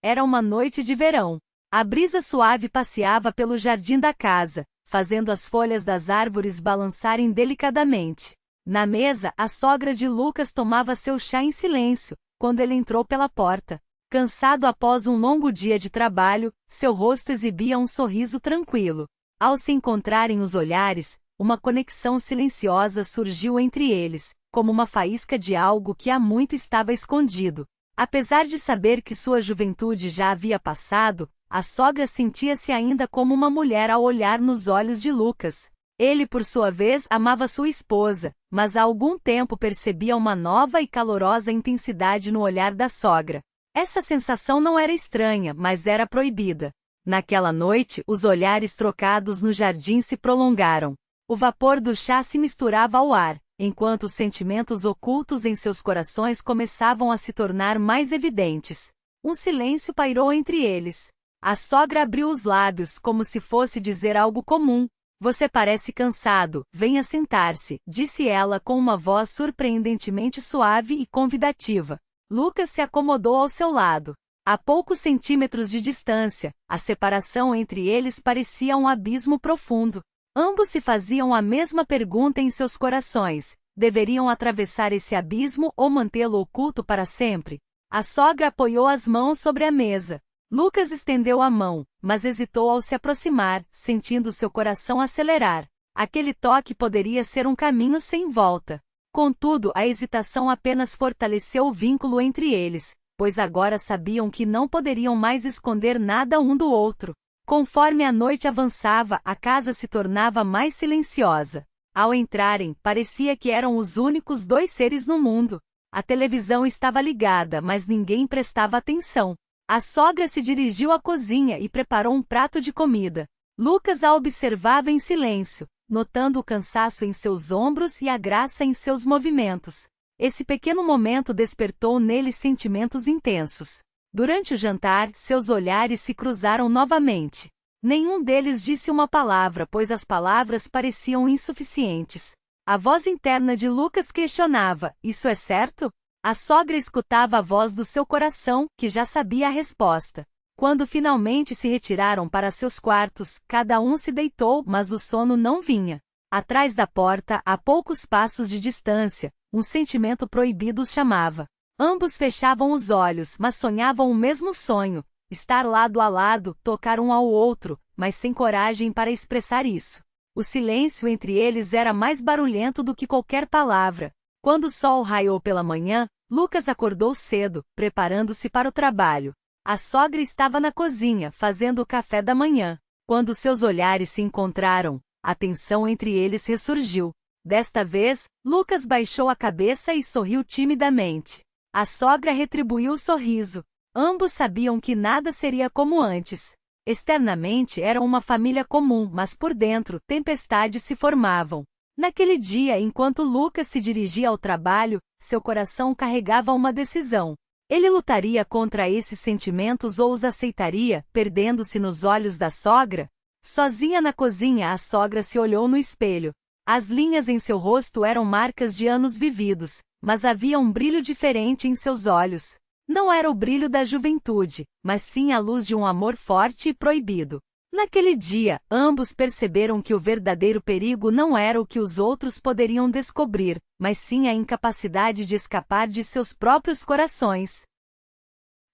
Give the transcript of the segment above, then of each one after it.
Era uma noite de verão. A brisa suave passeava pelo jardim da casa, fazendo as folhas das árvores balançarem delicadamente. Na mesa, a sogra de Lucas tomava seu chá em silêncio, quando ele entrou pela porta. Cansado após um longo dia de trabalho, seu rosto exibia um sorriso tranquilo. Ao se encontrarem os olhares, uma conexão silenciosa surgiu entre eles, como uma faísca de algo que há muito estava escondido. Apesar de saber que sua juventude já havia passado, a sogra sentia-se ainda como uma mulher ao olhar nos olhos de Lucas. Ele, por sua vez, amava sua esposa, mas há algum tempo percebia uma nova e calorosa intensidade no olhar da sogra. Essa sensação não era estranha, mas era proibida. Naquela noite, os olhares trocados no jardim se prolongaram. O vapor do chá se misturava ao ar, enquanto os sentimentos ocultos em seus corações começavam a se tornar mais evidentes. Um silêncio pairou entre eles. A sogra abriu os lábios como se fosse dizer algo comum. Você parece cansado, venha sentar-se, disse ela com uma voz surpreendentemente suave e convidativa. Lucas se acomodou ao seu lado. A poucos centímetros de distância, a separação entre eles parecia um abismo profundo. Ambos se faziam a mesma pergunta em seus corações: deveriam atravessar esse abismo ou mantê-lo oculto para sempre? A sogra apoiou as mãos sobre a mesa. Lucas estendeu a mão, mas hesitou ao se aproximar, sentindo seu coração acelerar. Aquele toque poderia ser um caminho sem volta. Contudo, a hesitação apenas fortaleceu o vínculo entre eles, pois agora sabiam que não poderiam mais esconder nada um do outro. Conforme a noite avançava, a casa se tornava mais silenciosa. Ao entrarem, parecia que eram os únicos dois seres no mundo. A televisão estava ligada, mas ninguém prestava atenção. A sogra se dirigiu à cozinha e preparou um prato de comida. Lucas a observava em silêncio, notando o cansaço em seus ombros e a graça em seus movimentos. Esse pequeno momento despertou nele sentimentos intensos. Durante o jantar, seus olhares se cruzaram novamente. Nenhum deles disse uma palavra, pois as palavras pareciam insuficientes. A voz interna de Lucas questionava: isso é certo? A sogra escutava a voz do seu coração, que já sabia a resposta. Quando finalmente se retiraram para seus quartos, cada um se deitou, mas o sono não vinha. Atrás da porta, a poucos passos de distância, um sentimento proibido os chamava. Ambos fechavam os olhos, mas sonhavam o mesmo sonho: estar lado a lado, tocar um ao outro, mas sem coragem para expressar isso. O silêncio entre eles era mais barulhento do que qualquer palavra. Quando o sol raiou pela manhã, Lucas acordou cedo, preparando-se para o trabalho. A sogra estava na cozinha, fazendo o café da manhã. Quando seus olhares se encontraram, a tensão entre eles ressurgiu. Desta vez, Lucas baixou a cabeça e sorriu timidamente. A sogra retribuiu o sorriso. Ambos sabiam que nada seria como antes. Externamente eram uma família comum, mas por dentro, tempestades se formavam. Naquele dia, enquanto Lucas se dirigia ao trabalho, seu coração carregava uma decisão. Ele lutaria contra esses sentimentos ou os aceitaria, perdendo-se nos olhos da sogra? Sozinha na cozinha, a sogra se olhou no espelho. As linhas em seu rosto eram marcas de anos vividos, mas havia um brilho diferente em seus olhos. Não era o brilho da juventude, mas sim a luz de um amor forte e proibido. Naquele dia, ambos perceberam que o verdadeiro perigo não era o que os outros poderiam descobrir, mas sim a incapacidade de escapar de seus próprios corações.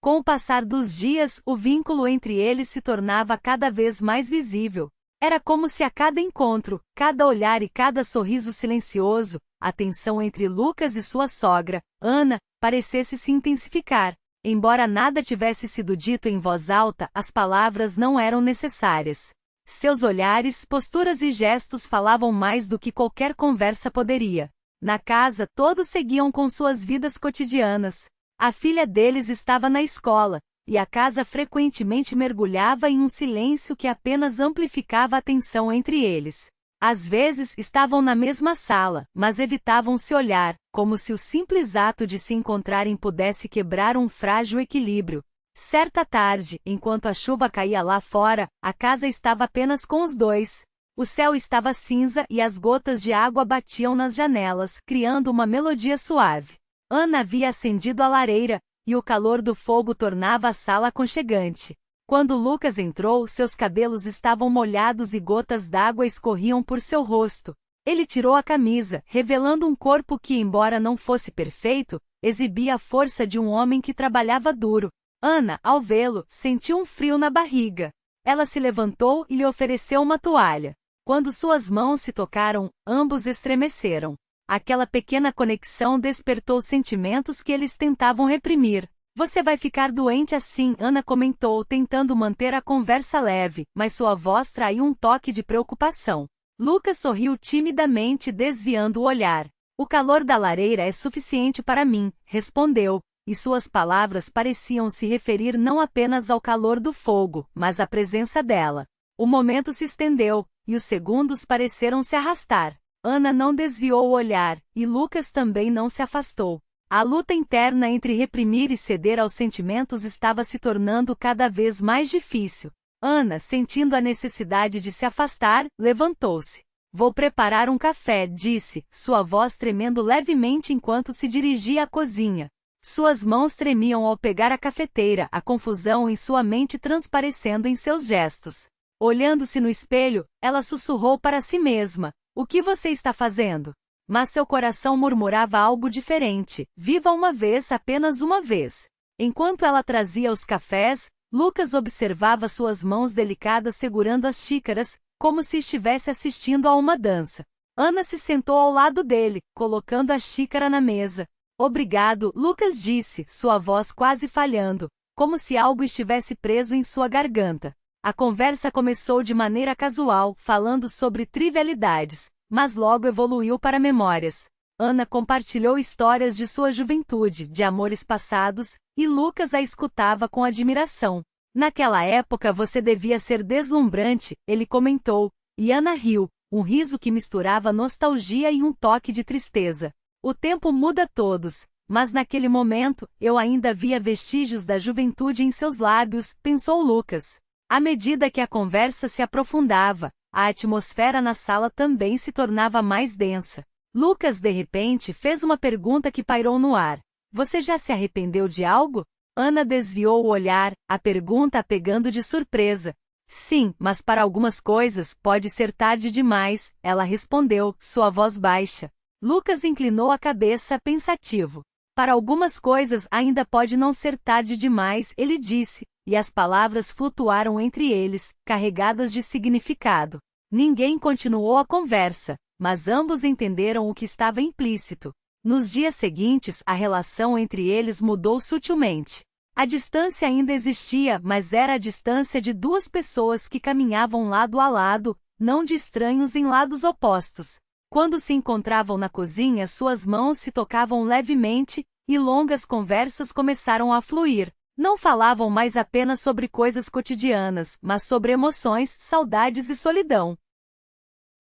Com o passar dos dias, o vínculo entre eles se tornava cada vez mais visível. Era como se a cada encontro, cada olhar e cada sorriso silencioso, a tensão entre Lucas e sua sogra, Ana, parecesse se intensificar. Embora nada tivesse sido dito em voz alta, as palavras não eram necessárias. Seus olhares, posturas e gestos falavam mais do que qualquer conversa poderia. Na casa, todos seguiam com suas vidas cotidianas. A filha deles estava na escola, e a casa frequentemente mergulhava em um silêncio que apenas amplificava a tensão entre eles. Às vezes estavam na mesma sala, mas evitavam se olhar, como se o simples ato de se encontrarem pudesse quebrar um frágil equilíbrio. Certa tarde, enquanto a chuva caía lá fora, a casa estava apenas com os dois. O céu estava cinza e as gotas de água batiam nas janelas, criando uma melodia suave. Ana havia acendido a lareira, e o calor do fogo tornava a sala aconchegante. Quando Lucas entrou, seus cabelos estavam molhados e gotas d'água escorriam por seu rosto. Ele tirou a camisa, revelando um corpo que, embora não fosse perfeito, exibia a força de um homem que trabalhava duro. Ana, ao vê-lo, sentiu um frio na barriga. Ela se levantou e lhe ofereceu uma toalha. Quando suas mãos se tocaram, ambos estremeceram. Aquela pequena conexão despertou sentimentos que eles tentavam reprimir. Você vai ficar doente assim, Ana comentou, tentando manter a conversa leve, mas sua voz traiu um toque de preocupação. Lucas sorriu timidamente, desviando o olhar. O calor da lareira é suficiente para mim, respondeu, e suas palavras pareciam se referir não apenas ao calor do fogo, mas à presença dela. O momento se estendeu, e os segundos pareceram se arrastar. Ana não desviou o olhar, e Lucas também não se afastou. A luta interna entre reprimir e ceder aos sentimentos estava se tornando cada vez mais difícil. Ana, sentindo a necessidade de se afastar, levantou-se. Vou preparar um café, disse, sua voz tremendo levemente enquanto se dirigia à cozinha. Suas mãos tremiam ao pegar a cafeteira, a confusão em sua mente transparecendo em seus gestos. Olhando-se no espelho, ela sussurrou para si mesma, o que você está fazendo? Mas seu coração murmurava algo diferente, viva uma vez, apenas uma vez. Enquanto ela trazia os cafés, Lucas observava suas mãos delicadas segurando as xícaras, como se estivesse assistindo a uma dança. Ana se sentou ao lado dele, colocando a xícara na mesa. Obrigado, Lucas disse, sua voz quase falhando, como se algo estivesse preso em sua garganta. A conversa começou de maneira casual, falando sobre trivialidades, mas logo evoluiu para memórias. Ana compartilhou histórias de sua juventude, de amores passados, e Lucas a escutava com admiração. Naquela época você devia ser deslumbrante, ele comentou, e Ana riu, um riso que misturava nostalgia e um toque de tristeza. O tempo muda todos, mas naquele momento, eu ainda via vestígios da juventude em seus lábios, pensou Lucas. À medida que a conversa se aprofundava, a atmosfera na sala também se tornava mais densa. Lucas de repente fez uma pergunta que pairou no ar. Você já se arrependeu de algo? Ana desviou o olhar, a pergunta a pegando de surpresa. Sim, mas para algumas coisas pode ser tarde demais, ela respondeu, sua voz baixa. Lucas inclinou a cabeça, pensativo. Para algumas coisas ainda pode não ser tarde demais, ele disse, e as palavras flutuaram entre eles, carregadas de significado. Ninguém continuou a conversa, mas ambos entenderam o que estava implícito. Nos dias seguintes, a relação entre eles mudou sutilmente. A distância ainda existia, mas era a distância de duas pessoas que caminhavam lado a lado, não de estranhos em lados opostos. Quando se encontravam na cozinha, suas mãos se tocavam levemente, e longas conversas começaram a fluir. Não falavam mais apenas sobre coisas cotidianas, mas sobre emoções, saudades e solidão.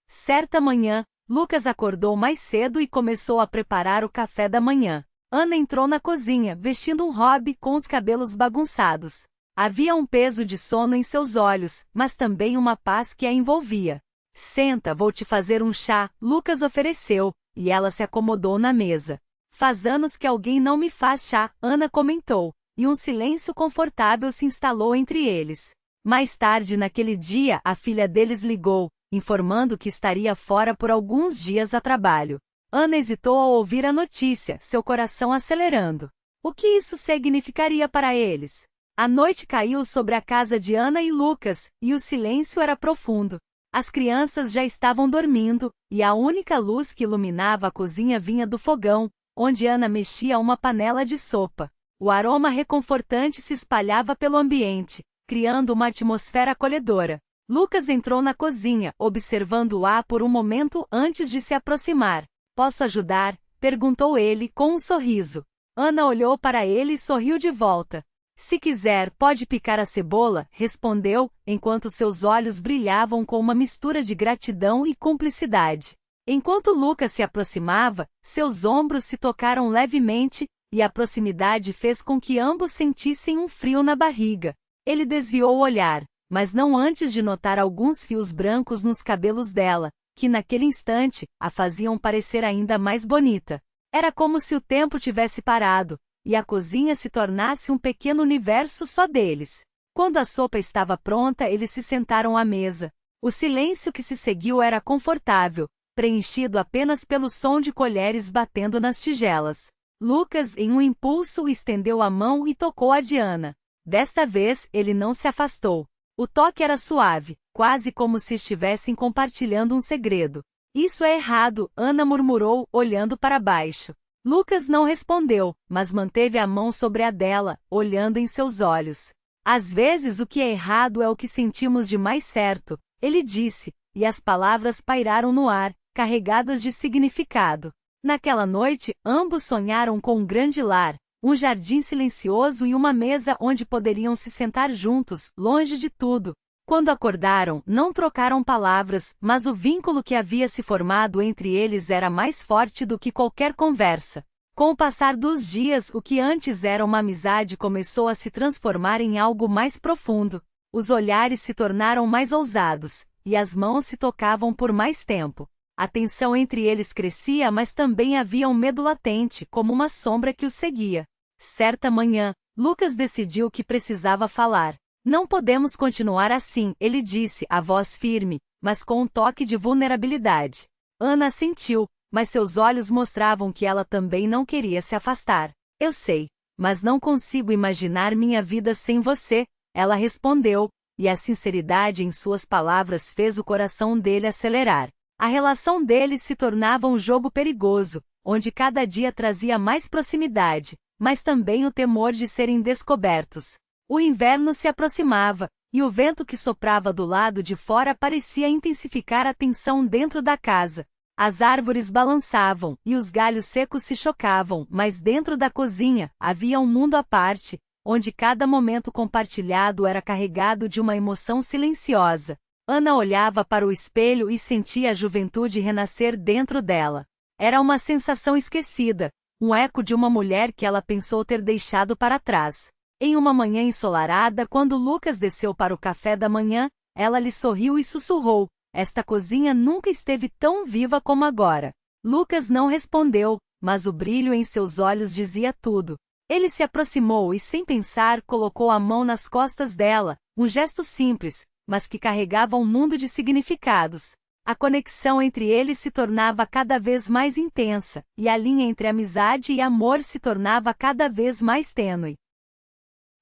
Certa manhã, Lucas acordou mais cedo e começou a preparar o café da manhã. Ana entrou na cozinha, vestindo um robe com os cabelos bagunçados. Havia um peso de sono em seus olhos, mas também uma paz que a envolvia. Senta, vou te fazer um chá, Lucas ofereceu, e ela se acomodou na mesa. Faz anos que alguém não me faz chá, Ana comentou, e um silêncio confortável se instalou entre eles. Mais tarde naquele dia, a filha deles ligou, informando que estaria fora por alguns dias a trabalho. Ana hesitou ao ouvir a notícia, seu coração acelerando. O que isso significaria para eles? A noite caiu sobre a casa de Ana e Lucas, e o silêncio era profundo. As crianças já estavam dormindo, e a única luz que iluminava a cozinha vinha do fogão, onde Ana mexia uma panela de sopa. O aroma reconfortante se espalhava pelo ambiente, criando uma atmosfera acolhedora. Lucas entrou na cozinha, observando-a por um momento antes de se aproximar. Posso ajudar? Perguntou ele com um sorriso. Ana olhou para ele e sorriu de volta. Se quiser, pode picar a cebola, respondeu, enquanto seus olhos brilhavam com uma mistura de gratidão e cumplicidade. Enquanto Lucas se aproximava, seus ombros se tocaram levemente, e a proximidade fez com que ambos sentissem um frio na barriga. Ele desviou o olhar, mas não antes de notar alguns fios brancos nos cabelos dela, que naquele instante, a faziam parecer ainda mais bonita. Era como se o tempo tivesse parado, e a cozinha se tornasse um pequeno universo só deles. Quando a sopa estava pronta, eles se sentaram à mesa. O silêncio que se seguiu era confortável, preenchido apenas pelo som de colheres batendo nas tigelas. Lucas, em um impulso, estendeu a mão e tocou a Diana. Desta vez, ele não se afastou. O toque era suave, quase como se estivessem compartilhando um segredo. Isso é errado, Ana murmurou, olhando para baixo. Lucas não respondeu, mas manteve a mão sobre a dela, olhando em seus olhos. Às vezes o que é errado é o que sentimos de mais certo, ele disse, e as palavras pairaram no ar, carregadas de significado. Naquela noite, ambos sonharam com um grande lar, um jardim silencioso e uma mesa onde poderiam se sentar juntos, longe de tudo. Quando acordaram, não trocaram palavras, mas o vínculo que havia se formado entre eles era mais forte do que qualquer conversa. Com o passar dos dias, o que antes era uma amizade começou a se transformar em algo mais profundo. Os olhares se tornaram mais ousados, e as mãos se tocavam por mais tempo. A tensão entre eles crescia, mas também havia um medo latente, como uma sombra que os seguia. Certa manhã, Lucas decidiu que precisava falar. Não podemos continuar assim, ele disse, a voz firme, mas com um toque de vulnerabilidade. Ana assentiu, mas seus olhos mostravam que ela também não queria se afastar. Eu sei, mas não consigo imaginar minha vida sem você, ela respondeu, e a sinceridade em suas palavras fez o coração dele acelerar. A relação deles se tornava um jogo perigoso, onde cada dia trazia mais proximidade, mas também o temor de serem descobertos. O inverno se aproximava, e o vento que soprava do lado de fora parecia intensificar a tensão dentro da casa. As árvores balançavam, e os galhos secos se chocavam, mas dentro da cozinha havia um mundo à parte, onde cada momento compartilhado era carregado de uma emoção silenciosa. Ana olhava para o espelho e sentia a juventude renascer dentro dela. Era uma sensação esquecida, um eco de uma mulher que ela pensou ter deixado para trás. Em uma manhã ensolarada, quando Lucas desceu para o café da manhã, ela lhe sorriu e sussurrou: esta cozinha nunca esteve tão viva como agora. Lucas não respondeu, mas o brilho em seus olhos dizia tudo. Ele se aproximou e, sem pensar, colocou a mão nas costas dela, um gesto simples, mas que carregava um mundo de significados. A conexão entre eles se tornava cada vez mais intensa, e a linha entre amizade e amor se tornava cada vez mais tênue.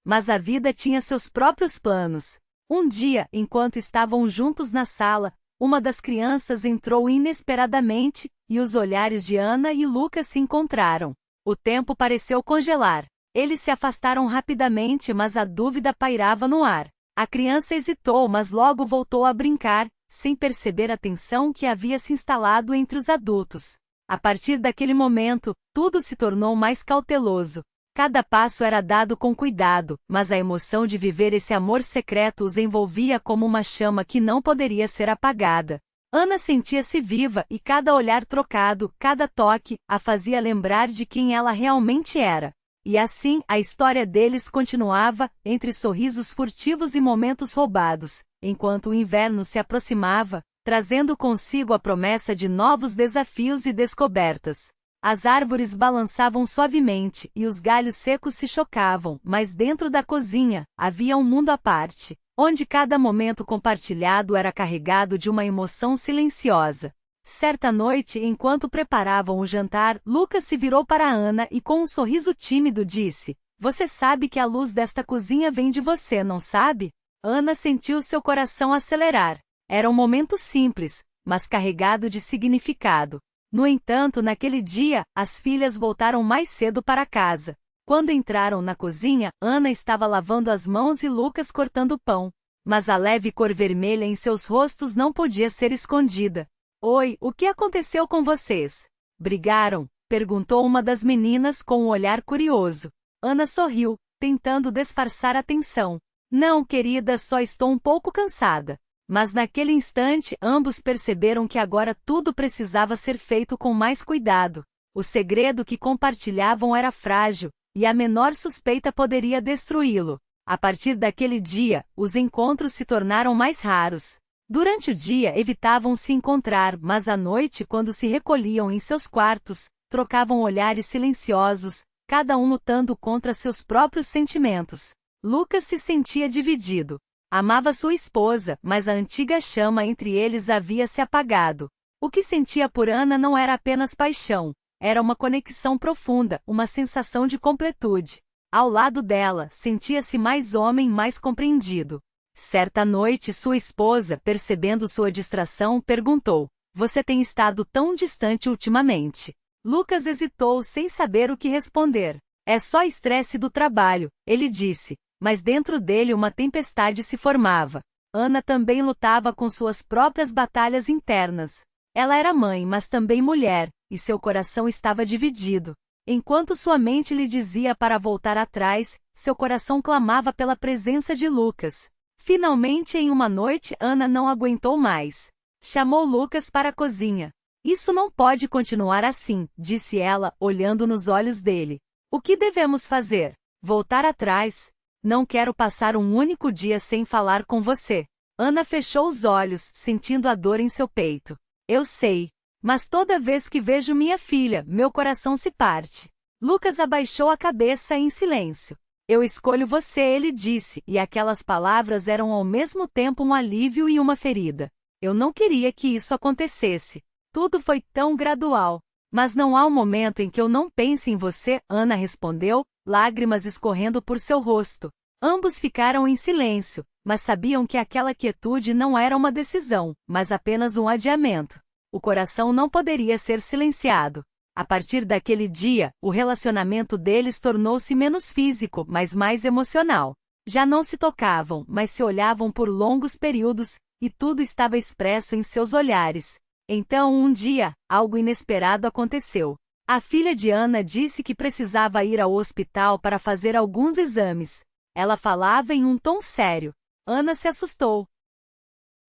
Mas a vida tinha seus próprios planos. Um dia, enquanto estavam juntos na sala, uma das crianças entrou inesperadamente, e os olhares de Ana e Lucas se encontraram. O tempo pareceu congelar. Eles se afastaram rapidamente, mas a dúvida pairava no ar. A criança hesitou, mas logo voltou a brincar, sem perceber a tensão que havia se instalado entre os adultos. A partir daquele momento, tudo se tornou mais cauteloso. Cada passo era dado com cuidado, mas a emoção de viver esse amor secreto os envolvia como uma chama que não poderia ser apagada. Ana sentia-se viva e cada olhar trocado, cada toque, a fazia lembrar de quem ela realmente era. E assim, a história deles continuava, entre sorrisos furtivos e momentos roubados, enquanto o inverno se aproximava, trazendo consigo a promessa de novos desafios e descobertas. As árvores balançavam suavemente e os galhos secos se chocavam, mas dentro da cozinha havia um mundo à parte, onde cada momento compartilhado era carregado de uma emoção silenciosa. Certa noite, enquanto preparavam o jantar, Lucas se virou para Ana e com um sorriso tímido disse: "Você sabe que a luz desta cozinha vem de você, não sabe?" Ana sentiu seu coração acelerar. Era um momento simples, mas carregado de significado. No entanto, naquele dia, as filhas voltaram mais cedo para casa. Quando entraram na cozinha, Ana estava lavando as mãos e Lucas cortando pão. Mas a leve cor vermelha em seus rostos não podia ser escondida. "Oi, o que aconteceu com vocês? Brigaram?" perguntou uma das meninas com um olhar curioso. Ana sorriu, tentando disfarçar a tensão. "Não, querida, só estou um pouco cansada." Mas naquele instante, ambos perceberam que agora tudo precisava ser feito com mais cuidado. O segredo que compartilhavam era frágil, e a menor suspeita poderia destruí-lo. A partir daquele dia, os encontros se tornaram mais raros. Durante o dia evitavam se encontrar, mas à noite, quando se recolhiam em seus quartos, trocavam olhares silenciosos, cada um lutando contra seus próprios sentimentos. Lucas se sentia dividido. Amava sua esposa, mas a antiga chama entre eles havia se apagado. O que sentia por Ana não era apenas paixão, era uma conexão profunda, uma sensação de completude. Ao lado dela, sentia-se mais homem, mais compreendido. Certa noite, sua esposa, percebendo sua distração, perguntou: "Você tem estado tão distante ultimamente?" Lucas hesitou sem saber o que responder. "É só estresse do trabalho", ele disse, mas dentro dele uma tempestade se formava. Ana também lutava com suas próprias batalhas internas. Ela era mãe, mas também mulher, e seu coração estava dividido. Enquanto sua mente lhe dizia para voltar atrás, seu coração clamava pela presença de Lucas. Finalmente, em uma noite, Ana não aguentou mais. Chamou Lucas para a cozinha. "Isso não pode continuar assim", disse ela, olhando nos olhos dele. "O que devemos fazer? Voltar atrás? Não quero passar um único dia sem falar com você." Ana fechou os olhos, sentindo a dor em seu peito. "Eu sei. Mas toda vez que vejo minha filha, meu coração se parte." Lucas abaixou a cabeça em silêncio. "Eu escolho você", ele disse, e aquelas palavras eram ao mesmo tempo um alívio e uma ferida. "Eu não queria que isso acontecesse. Tudo foi tão gradual." "Mas não há um momento em que eu não pense em você", Ana respondeu, lágrimas escorrendo por seu rosto. Ambos ficaram em silêncio, mas sabiam que aquela quietude não era uma decisão, mas apenas um adiamento. O coração não poderia ser silenciado. A partir daquele dia, o relacionamento deles tornou-se menos físico, mas mais emocional. Já não se tocavam, mas se olhavam por longos períodos, e tudo estava expresso em seus olhares. Então, um dia, algo inesperado aconteceu. A filha de Ana disse que precisava ir ao hospital para fazer alguns exames. Ela falava em um tom sério. Ana se assustou.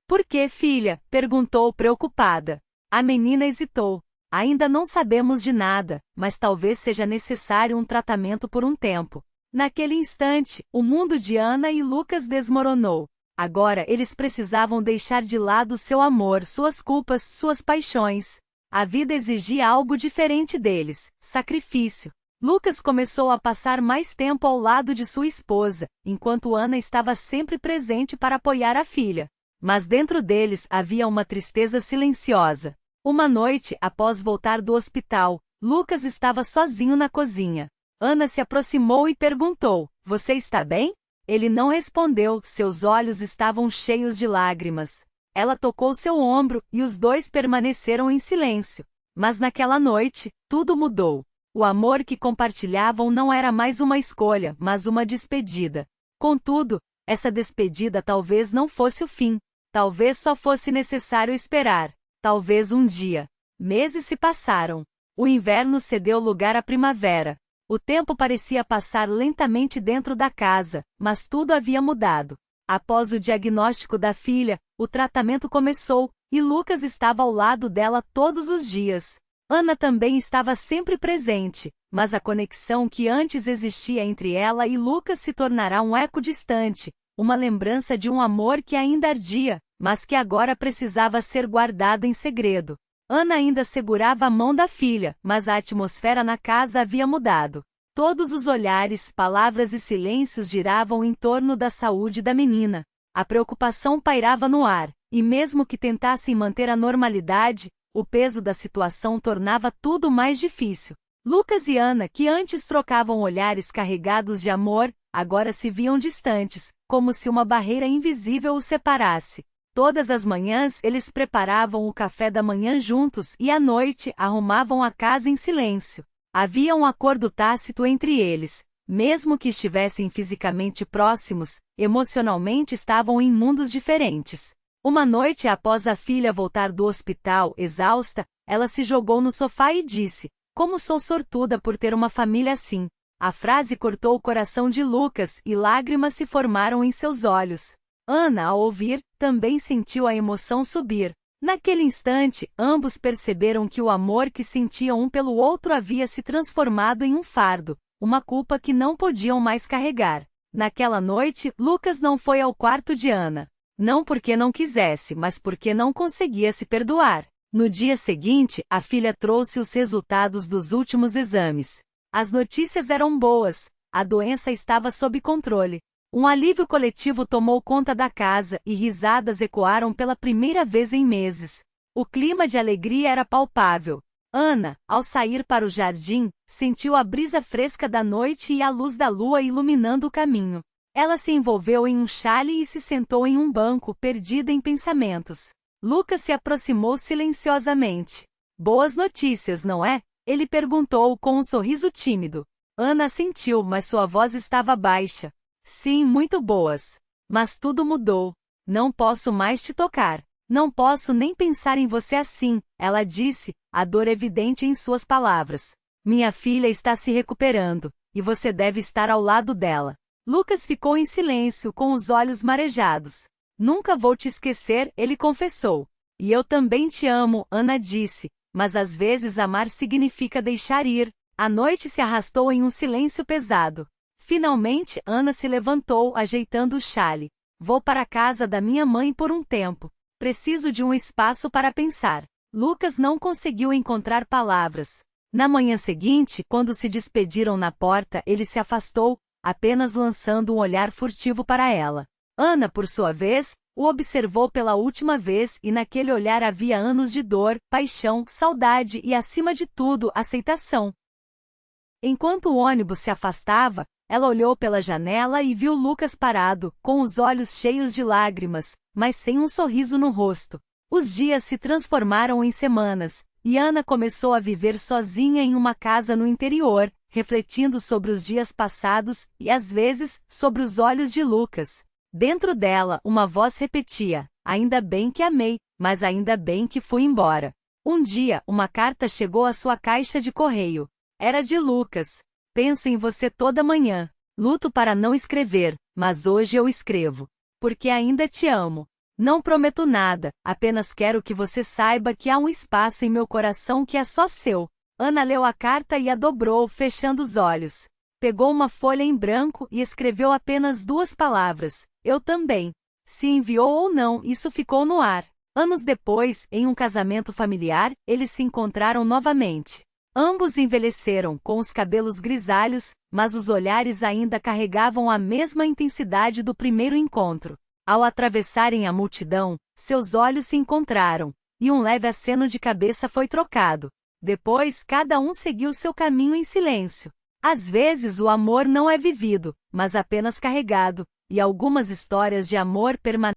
"Por que, filha?" perguntou preocupada. A menina hesitou. "Ainda não sabemos de nada, mas talvez seja necessário um tratamento por um tempo." Naquele instante, o mundo de Ana e Lucas desmoronou. Agora eles precisavam deixar de lado seu amor, suas culpas, suas paixões. A vida exigia algo diferente deles: sacrifício. Lucas começou a passar mais tempo ao lado de sua esposa, enquanto Ana estava sempre presente para apoiar a filha. Mas dentro deles havia uma tristeza silenciosa. Uma noite, após voltar do hospital, Lucas estava sozinho na cozinha. Ana se aproximou e perguntou: "Você está bem?" Ele não respondeu, seus olhos estavam cheios de lágrimas. Ela tocou seu ombro, e os dois permaneceram em silêncio. Mas naquela noite, tudo mudou. O amor que compartilhavam não era mais uma escolha, mas uma despedida. Contudo, essa despedida talvez não fosse o fim. Talvez só fosse necessário esperar. Talvez um dia. Meses se passaram. O inverno cedeu lugar à primavera. O tempo parecia passar lentamente dentro da casa, mas tudo havia mudado. Após o diagnóstico da filha, o tratamento começou, e Lucas estava ao lado dela todos os dias. Ana também estava sempre presente, mas a conexão que antes existia entre ela e Lucas se tornará um eco distante, uma lembrança de um amor que ainda ardia, mas que agora precisava ser guardado em segredo. Ana ainda segurava a mão da filha, mas a atmosfera na casa havia mudado. Todos os olhares, palavras e silêncios giravam em torno da saúde da menina. A preocupação pairava no ar, e mesmo que tentassem manter a normalidade, o peso da situação tornava tudo mais difícil. Lucas e Ana, que antes trocavam olhares carregados de amor, agora se viam distantes, como se uma barreira invisível os separasse. Todas as manhãs eles preparavam o café da manhã juntos e à noite arrumavam a casa em silêncio. Havia um acordo tácito entre eles. Mesmo que estivessem fisicamente próximos, emocionalmente estavam em mundos diferentes. Uma noite após a filha voltar do hospital, exausta, ela se jogou no sofá e disse: "Como sou sortuda por ter uma família assim." A frase cortou o coração de Lucas e lágrimas se formaram em seus olhos. Ana, ao ouvir, também sentiu a emoção subir. Naquele instante, ambos perceberam que o amor que sentiam um pelo outro havia se transformado em um fardo, uma culpa que não podiam mais carregar. Naquela noite, Lucas não foi ao quarto de Ana. Não porque não quisesse, mas porque não conseguia se perdoar. No dia seguinte, a filha trouxe os resultados dos últimos exames. As notícias eram boas, a doença estava sob controle. Um alívio coletivo tomou conta da casa e risadas ecoaram pela primeira vez em meses. O clima de alegria era palpável. Ana, ao sair para o jardim, sentiu a brisa fresca da noite e a luz da lua iluminando o caminho. Ela se envolveu em um xale e se sentou em um banco, perdida em pensamentos. Lucas se aproximou silenciosamente. Boas notícias, não é? Ele perguntou com um sorriso tímido. Ana assentiu, mas sua voz estava baixa. Sim, muito boas. Mas tudo mudou. Não posso mais te tocar. Não posso nem pensar em você assim, ela disse, a dor evidente em suas palavras. Minha filha está se recuperando, e você deve estar ao lado dela. Lucas ficou em silêncio, com os olhos marejados. Nunca vou te esquecer, ele confessou. E eu também te amo, Ana disse, mas às vezes amar significa deixar ir. A noite se arrastou em um silêncio pesado. Finalmente, Ana se levantou, ajeitando o xale. Vou para a casa da minha mãe por um tempo. Preciso de um espaço para pensar. Lucas não conseguiu encontrar palavras. Na manhã seguinte, quando se despediram na porta, ele se afastou, apenas lançando um olhar furtivo para ela. Ana, por sua vez, o observou pela última vez e naquele olhar havia anos de dor, paixão, saudade e, acima de tudo, aceitação. Enquanto o ônibus se afastava, ela olhou pela janela e viu Lucas parado, com os olhos cheios de lágrimas, mas sem um sorriso no rosto. Os dias se transformaram em semanas, e Ana começou a viver sozinha em uma casa no interior, refletindo sobre os dias passados e, às vezes, sobre os olhos de Lucas. Dentro dela, uma voz repetia: ainda bem que amei, mas ainda bem que fui embora. Um dia, uma carta chegou à sua caixa de correio. Era de Lucas. Penso em você toda manhã. Luto para não escrever, mas hoje eu escrevo. Porque ainda te amo. Não prometo nada, apenas quero que você saiba que há um espaço em meu coração que é só seu. Ana leu a carta e a dobrou, fechando os olhos. Pegou uma folha em branco e escreveu apenas 2 palavras. Eu também. Se enviou ou não, isso ficou no ar. Anos depois, em um casamento familiar, eles se encontraram novamente. Ambos envelheceram, com os cabelos grisalhos, mas os olhares ainda carregavam a mesma intensidade do primeiro encontro. Ao atravessarem a multidão, seus olhos se encontraram, e um leve aceno de cabeça foi trocado. Depois, cada um seguiu seu caminho em silêncio. Às vezes o amor não é vivido, mas apenas carregado, e algumas histórias de amor permanecem